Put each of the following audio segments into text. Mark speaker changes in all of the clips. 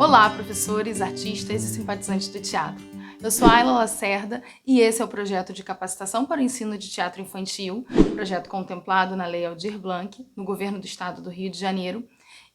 Speaker 1: Olá, professores, artistas e simpatizantes do teatro. Eu sou Ayla Lacerda e esse é o projeto de capacitação para o ensino de teatro infantil, projeto contemplado na Lei Aldir Blanc, no Governo do Estado do Rio de Janeiro.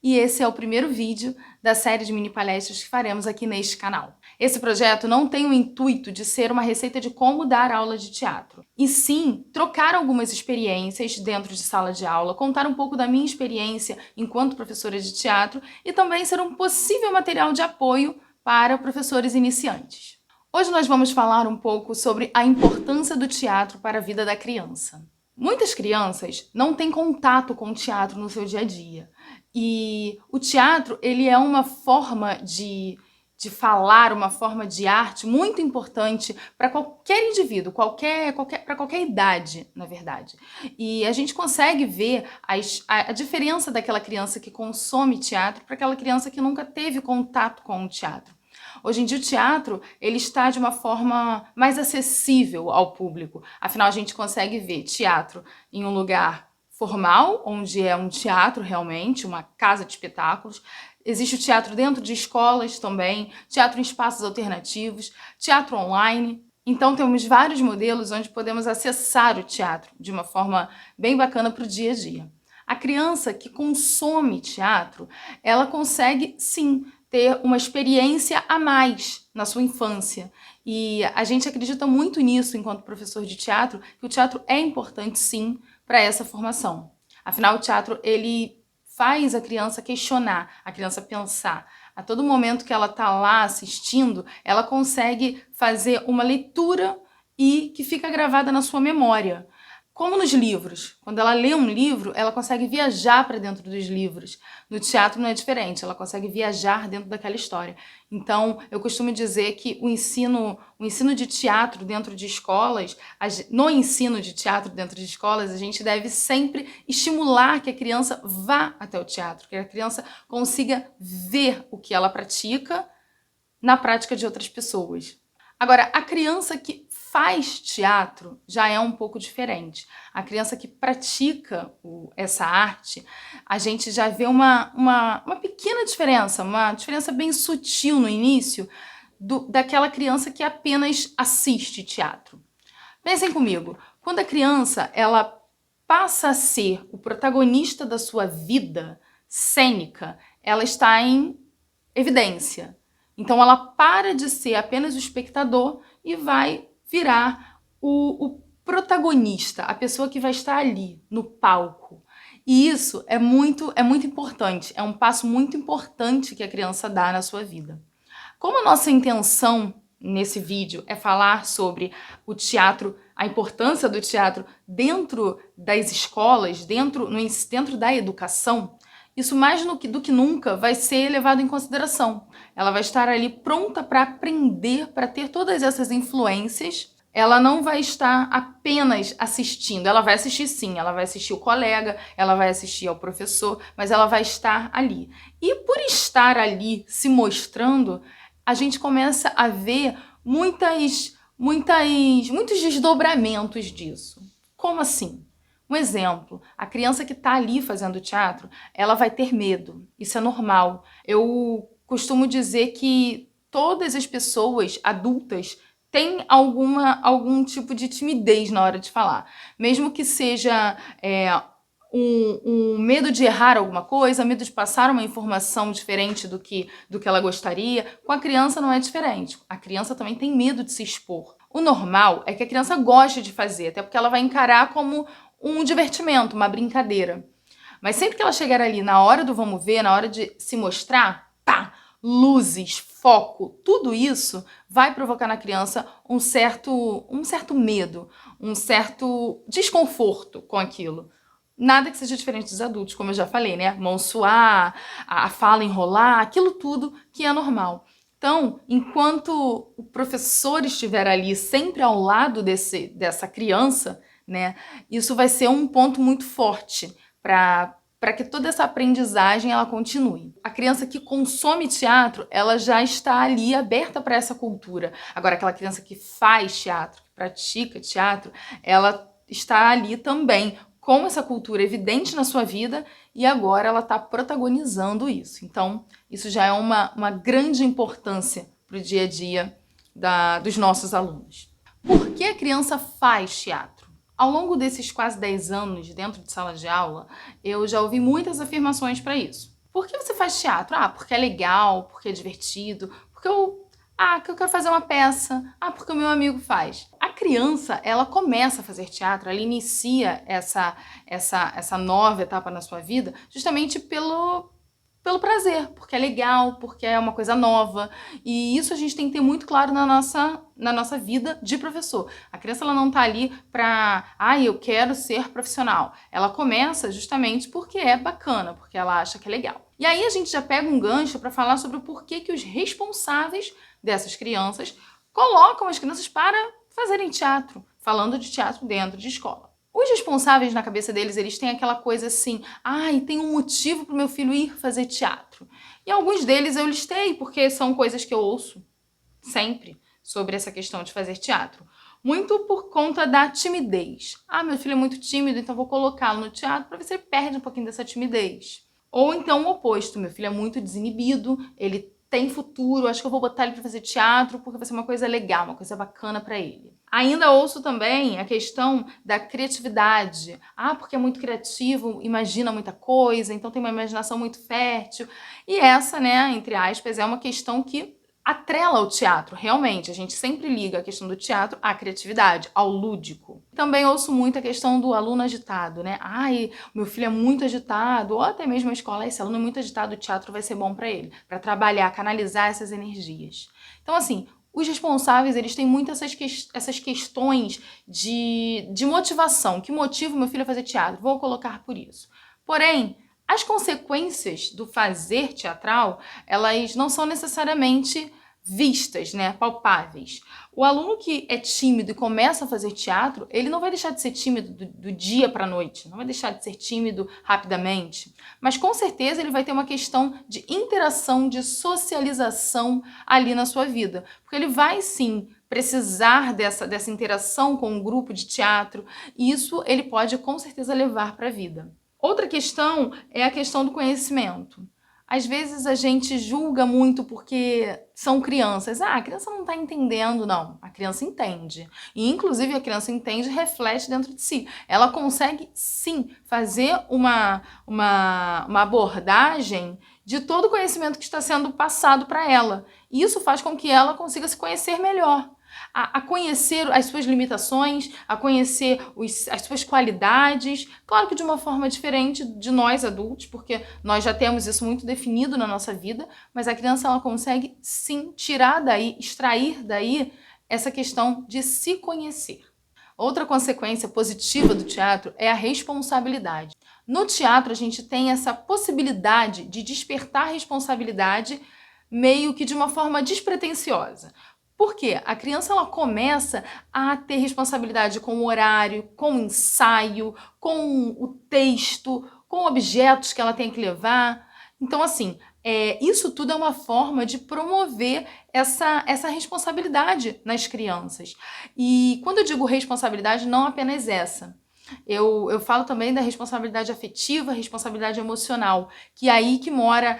Speaker 1: E esse é o primeiro vídeo da série de mini palestras que faremos aqui neste canal. Esse projeto não tem o intuito de ser uma receita de como dar aula de teatro, e sim trocar algumas experiências dentro de sala de aula, contar um pouco da minha experiência enquanto professora de teatro e também ser um possível material de apoio para professores iniciantes. Hoje nós vamos falar um pouco sobre a importância do teatro para a vida da criança. Muitas crianças não têm contato com o teatro no seu dia a dia. E o teatro, ele é uma forma de falar, uma forma de arte muito importante para qualquer indivíduo, para qualquer idade, na verdade. E a gente consegue ver a diferença daquela criança que consome teatro para aquela criança que nunca teve contato com o teatro. Hoje em dia o teatro ele está de uma forma mais acessível ao público. Afinal, a gente consegue ver teatro em um lugar formal, onde é um teatro realmente, uma casa de espetáculos. Existe o teatro dentro de escolas também, teatro em espaços alternativos, teatro online. Então temos vários modelos onde podemos acessar o teatro de uma forma bem bacana para o dia a dia. A criança que consome teatro, ela consegue sim ter uma experiência a mais na sua infância. E a gente acredita muito nisso enquanto professor de teatro, que o teatro é importante sim para essa formação. Afinal, o teatro ele faz a criança questionar, a criança pensar. A todo momento que ela está lá assistindo, ela consegue fazer uma leitura e que fica gravada na sua memória. Como nos livros. Quando ela lê um livro, ela consegue viajar para dentro dos livros. No teatro não é diferente, ela consegue viajar dentro daquela história. Então, eu costumo dizer que o ensino de teatro dentro de escolas, no ensino de teatro dentro de escolas, a gente deve sempre estimular que a criança vá até o teatro, que a criança consiga ver o que ela pratica na prática de outras pessoas. Agora, a criança que faz teatro já é um pouco diferente. A criança que pratica essa arte, a gente já vê uma pequena diferença, uma diferença bem sutil no início daquela criança que apenas assiste teatro. Pensem comigo, quando a criança ela passa a ser o protagonista da sua vida cênica, ela está em evidência. Então ela para de ser apenas o espectador e vai virar o protagonista, a pessoa que vai estar ali no palco. E isso é muito importante, é um passo muito importante que a criança dá na sua vida. Como a nossa intenção nesse vídeo é falar sobre o teatro, a importância do teatro dentro das escolas, dentro da educação, isso mais do que nunca vai ser levado em consideração. Ela vai estar ali pronta para aprender, para ter todas essas influências. Ela não vai estar apenas assistindo, ela vai assistir sim, ela vai assistir o colega, ela vai assistir ao professor, mas ela vai estar ali. E por estar ali se mostrando, a gente começa a ver muitos desdobramentos disso. Como assim? Um exemplo, a criança que está ali fazendo teatro, ela vai ter medo. Isso é normal. Eu costumo dizer que todas as pessoas adultas têm algum tipo de timidez na hora de falar. Mesmo que seja um medo de errar alguma coisa, medo de passar uma informação diferente do que ela gostaria. Com a criança não é diferente. A criança também tem medo de se expor. O normal é que a criança goste de fazer, até porque ela vai encarar como um divertimento, uma brincadeira. Mas sempre que ela chegar ali na hora do vamos ver, na hora de se mostrar, pá, luzes, foco, tudo isso vai provocar na criança um certo medo, um certo desconforto com aquilo. Nada que seja diferente dos adultos, como eu já falei, né? Mão suar, a fala enrolar, aquilo tudo que é normal. Então, enquanto o professor estiver ali sempre ao lado dessa criança, né, isso vai ser um ponto muito forte para que toda essa aprendizagem ela continue. A criança que consome teatro, ela já está ali aberta para essa cultura. Agora, aquela criança que faz teatro, que pratica teatro, ela está ali também com essa cultura evidente na sua vida e agora ela está protagonizando isso. Então, isso já é uma grande importância para o dia a dia dos nossos alunos. Por que a criança faz teatro? Ao longo desses quase 10 anos dentro de sala de aula, eu já ouvi muitas afirmações para isso. Por que você faz teatro? Porque é legal, porque é divertido, porque que eu quero fazer uma peça. Porque o meu amigo faz. A criança, ela começa a fazer teatro, ela inicia essa nova etapa na sua vida justamente pelo prazer, porque é legal, porque é uma coisa nova. E isso a gente tem que ter muito claro na nossa vida de professor. A criança, ela não tá ali pra, eu quero ser profissional. Ela começa justamente porque é bacana, porque ela acha que é legal. E aí a gente já pega um gancho para falar sobre o porquê que os responsáveis dessas crianças colocam as crianças para fazerem teatro, falando de teatro dentro de escola. Os responsáveis, na cabeça deles, eles têm aquela coisa assim, tem um motivo para o meu filho ir fazer teatro. E alguns deles eu listei, porque são coisas que eu ouço sempre sobre essa questão de fazer teatro. Muito por conta da timidez. Meu filho é muito tímido, então vou colocá-lo no teatro para ver se ele perde um pouquinho dessa timidez. Ou então o oposto, meu filho é muito desinibido, ele tem futuro, acho que eu vou botar ele para fazer teatro porque vai ser uma coisa legal, uma coisa bacana para ele. Ainda ouço também a questão da criatividade. Porque é muito criativo, imagina muita coisa, então tem uma imaginação muito fértil. E essa, né, entre aspas, é uma questão que atrela ao teatro, realmente. A gente sempre liga a questão do teatro à criatividade, ao lúdico. Também ouço muito a questão do aluno agitado, né? Meu filho é muito agitado, ou até mesmo a escola, esse aluno é muito agitado, o teatro vai ser bom para ele, para trabalhar, canalizar essas energias. Então, assim, os responsáveis, eles têm muito essas questões de motivação. Que motiva o meu filho a fazer teatro? Vou colocar por isso. Porém, as consequências do fazer teatral, elas não são necessariamente vistas, né, palpáveis. O aluno que é tímido e começa a fazer teatro, ele não vai deixar de ser tímido do dia para a noite, não vai deixar de ser tímido rapidamente, mas com certeza ele vai ter uma questão de interação, de socialização ali na sua vida, porque ele vai sim precisar dessa interação com um grupo de teatro, e isso ele pode com certeza levar para a vida. Outra questão é a questão do conhecimento. Às vezes a gente julga muito porque são crianças. A criança não está entendendo, não. A criança entende. E, inclusive, a criança entende e reflete dentro de si. Ela consegue, sim, fazer uma abordagem de todo o conhecimento que está sendo passado para ela. E isso faz com que ela consiga se conhecer melhor. A conhecer as suas limitações, a conhecer as suas qualidades, claro que de uma forma diferente de nós adultos, porque nós já temos isso muito definido na nossa vida, mas a criança, ela consegue sim tirar daí, extrair daí essa questão de se conhecer. Outra consequência positiva do teatro é a responsabilidade. No teatro, a gente tem essa possibilidade de despertar responsabilidade meio que de uma forma despretensiosa. Por quê? A criança, ela começa a ter responsabilidade com o horário, com o ensaio, com o texto, com objetos que ela tem que levar. Então, assim, isso tudo é uma forma de promover essa responsabilidade nas crianças. E quando eu digo responsabilidade, não apenas essa. Eu falo também da responsabilidade afetiva, responsabilidade emocional, que é aí que mora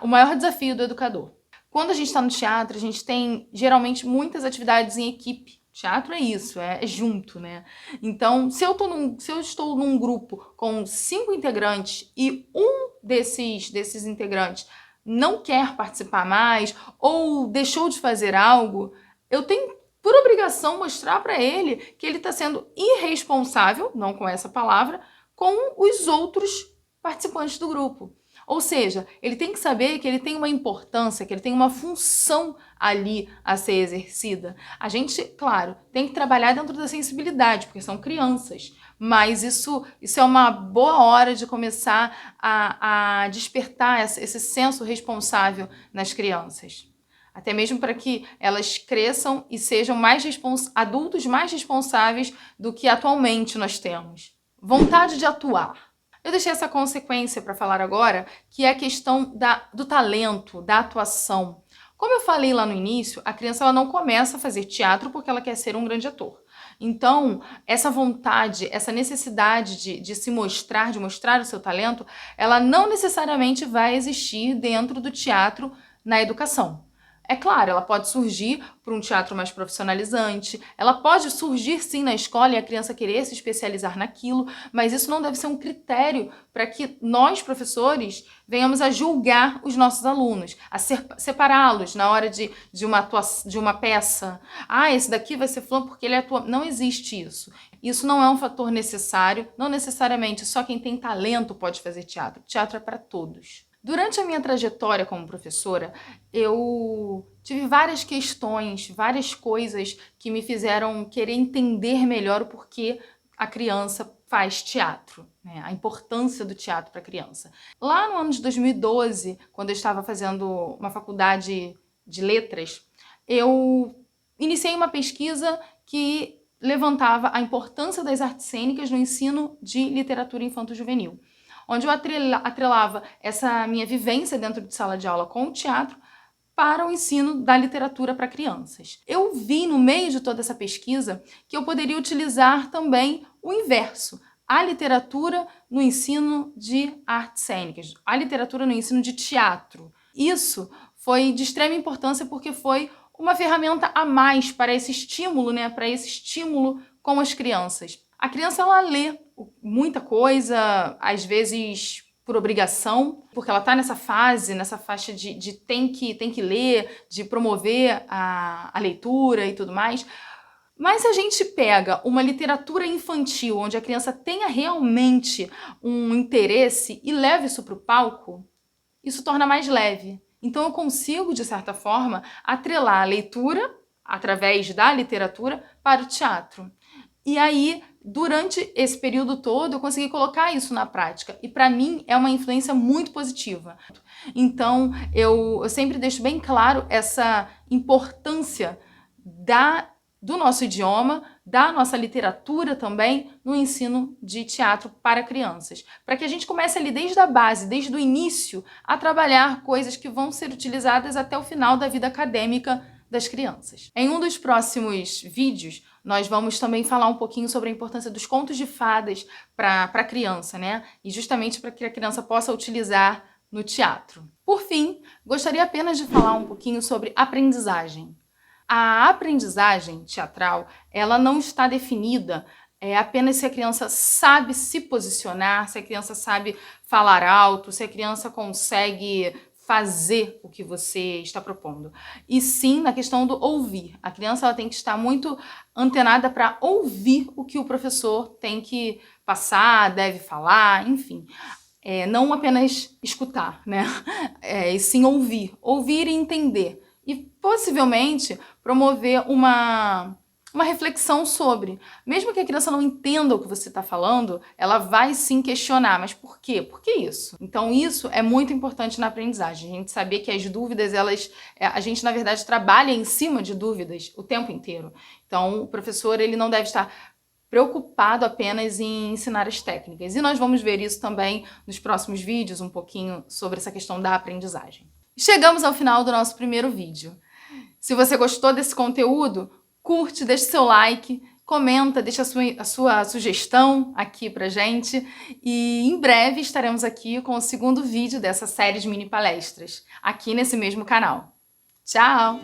Speaker 1: o maior desafio do educador. Quando a gente está no teatro, a gente tem geralmente muitas atividades em equipe. Teatro é isso, é junto, né? Então, se eu estou num grupo com 5 integrantes e um desses integrantes não quer participar mais ou deixou de fazer algo, eu tenho por obrigação mostrar para ele que ele está sendo irresponsável, não com essa palavra, com os outros participantes do grupo. Ou seja, ele tem que saber que ele tem uma importância, que ele tem uma função ali a ser exercida. A gente, claro, tem que trabalhar dentro da sensibilidade, porque são crianças, mas isso é uma boa hora de começar a despertar esse senso responsável nas crianças. Até mesmo para que elas cresçam e sejam adultos mais responsáveis do que atualmente nós temos. Vontade de atuar. Eu deixei essa consequência para falar agora, que é a questão do talento, da atuação. Como eu falei lá no início, a criança, ela não começa a fazer teatro porque ela quer ser um grande ator. Então, essa vontade, essa necessidade de se mostrar, de mostrar o seu talento, ela não necessariamente vai existir dentro do teatro na educação. É claro, ela pode surgir para um teatro mais profissionalizante, ela pode surgir sim na escola e a criança querer se especializar naquilo, mas isso não deve ser um critério para que nós, professores, venhamos a julgar os nossos alunos, a separá-los na hora de uma peça. Ah, esse daqui vai ser fulano porque ele atua. Não existe isso. Isso não é um fator necessário, não necessariamente só quem tem talento pode fazer teatro. Teatro é para todos. Durante a minha trajetória como professora, eu tive várias questões, várias coisas que me fizeram querer entender melhor o porquê a criança faz teatro, né? A importância do teatro para a criança. Lá no ano de 2012, quando eu estava fazendo uma faculdade de letras, eu iniciei uma pesquisa que levantava a importância das artes cênicas no ensino de literatura infanto-juvenil, onde eu atrelava essa minha vivência dentro de sala de aula com o teatro para o ensino da literatura para crianças. Eu vi no meio de toda essa pesquisa que eu poderia utilizar também o inverso, a literatura no ensino de artes cênicas, a literatura no ensino de teatro. Isso foi de extrema importância porque foi uma ferramenta a mais para esse estímulo, né, para esse estímulo com as crianças. A criança, ela lê muita coisa, às vezes por obrigação, porque ela está nessa fase, nessa faixa de tem que ler, de promover a leitura e tudo mais. Mas se a gente pega uma literatura infantil, onde a criança tenha realmente um interesse e leva isso para o palco, isso torna mais leve. Então eu consigo, de certa forma, atrelar a leitura, através da literatura, para o teatro. E aí, durante esse período todo, eu consegui colocar isso na prática. E para mim é uma influência muito positiva. Então, eu sempre deixo bem claro essa importância do nosso idioma, da nossa literatura também, no ensino de teatro para crianças. Para que a gente comece ali desde a base, desde o início, a trabalhar coisas que vão ser utilizadas até o final da vida acadêmica das crianças. Em um dos próximos vídeos, nós vamos também falar um pouquinho sobre a importância dos contos de fadas para a criança, né? E justamente para que a criança possa utilizar no teatro. Por fim, gostaria apenas de falar um pouquinho sobre aprendizagem. A aprendizagem teatral, ela não está definida apenas se a criança sabe se posicionar, se a criança sabe falar alto, se a criança consegue fazer o que você está propondo. E sim na questão do ouvir. A criança, ela tem que estar muito antenada para ouvir o que o professor tem que passar, deve falar, enfim. Não apenas escutar, né? E sim ouvir. Ouvir e entender. E possivelmente promover uma reflexão sobre. Mesmo que a criança não entenda o que você está falando, ela vai sim questionar. Mas por quê? Por que isso? Então isso é muito importante na aprendizagem. A gente saber que as dúvidas, a gente na verdade trabalha em cima de dúvidas o tempo inteiro. Então o professor, ele não deve estar preocupado apenas em ensinar as técnicas. E nós vamos ver isso também nos próximos vídeos, um pouquinho sobre essa questão da aprendizagem. Chegamos ao final do nosso primeiro vídeo. Se você gostou desse conteúdo, curte, deixa seu like, comenta, deixa a sua sugestão aqui pra gente. E em breve estaremos aqui com o segundo vídeo dessa série de mini palestras, aqui nesse mesmo canal. Tchau!